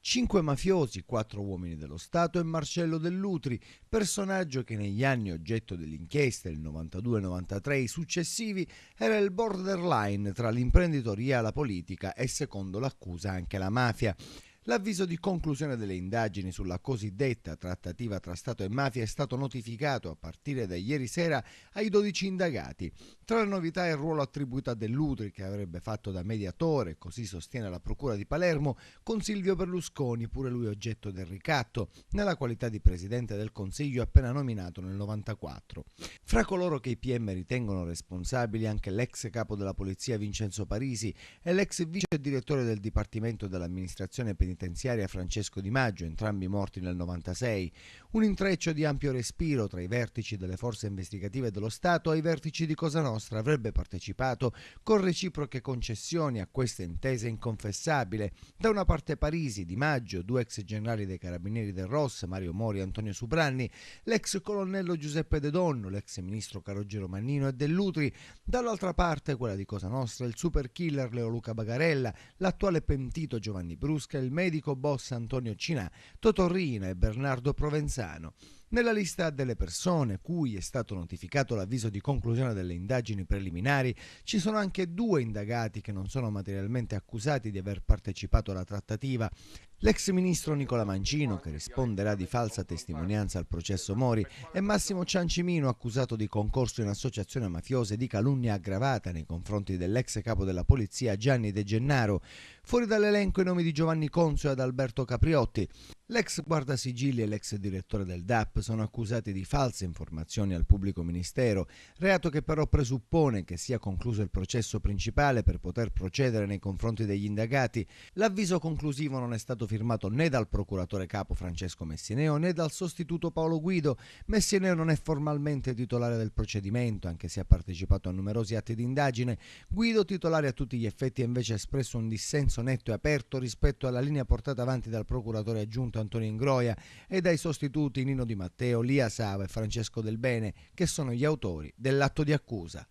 5 mafiosi, 4 uomini dello Stato e Marcello Dell'Utri, personaggio che negli anni oggetto dell'inchiesta, il 92-93 e i successivi, era il borderline tra l'imprenditoria e la politica e secondo l'accusa anche la mafia. L'avviso di conclusione delle indagini sulla cosiddetta trattativa tra Stato e mafia è stato notificato a partire da ieri sera ai 12 indagati. Tra le novità è il ruolo attribuito a Dell'Utri, che avrebbe fatto da mediatore, così sostiene la Procura di Palermo, con Silvio Berlusconi, pure lui oggetto del ricatto, nella qualità di Presidente del Consiglio appena nominato nel 94. Fra coloro che i PM ritengono responsabili anche l'ex capo della polizia Vincenzo Parisi e l'ex vice direttore del Dipartimento dell'amministrazione penitenziaria Francesco Di Maggio, entrambi morti nel 96. Un intreccio di ampio respiro tra i vertici delle forze investigative dello Stato e i vertici di Cosa Nostra avrebbe partecipato con reciproche concessioni a questa intesa inconfessabile. Da una parte Parisi, Di Maggio, due ex generali dei Carabinieri del ROS, Mario Mori e Antonio Subranni, l'ex colonnello Giuseppe De Donno, l'ex ministro Calogero Mannino e Dell'Utri; dall'altra parte quella di Cosa Nostra, il super killer Leo Luca Bagarella, l'attuale pentito Giovanni Brusca, il medico boss Antonio Cinà, Totò Riina e Bernardo Provenzano. Nella lista delle persone cui è stato notificato l'avviso di conclusione delle indagini preliminari ci sono anche 2 indagati che non sono materialmente accusati di aver partecipato alla trattativa. L'ex ministro Nicola Mancino, che risponderà di falsa testimonianza al processo Mori, e Massimo Ciancimino, accusato di concorso in associazione mafiosa e di calunnia aggravata nei confronti dell'ex capo della polizia Gianni De Gennaro. Fuori dall'elenco i nomi di Giovanni Conso ed Alberto Capriotti. L'ex guardasigilli e l'ex direttore del DAP sono accusati di false informazioni al pubblico ministero, reato che però presuppone che sia concluso il processo principale per poter procedere nei confronti degli indagati. L'avviso conclusivo non è stato firmato né dal procuratore capo Francesco Messineo né dal sostituto Paolo Guido. Messineo non è formalmente titolare del procedimento, anche se ha partecipato a numerosi atti di indagine. Guido, titolare a tutti gli effetti, ha invece espresso un dissenso netto e aperto rispetto alla linea portata avanti dal procuratore aggiunto Antonio Ingroia e dai sostituti Nino Di Matteo, Lia Sava e Francesco Del Bene, che sono gli autori dell'atto di accusa.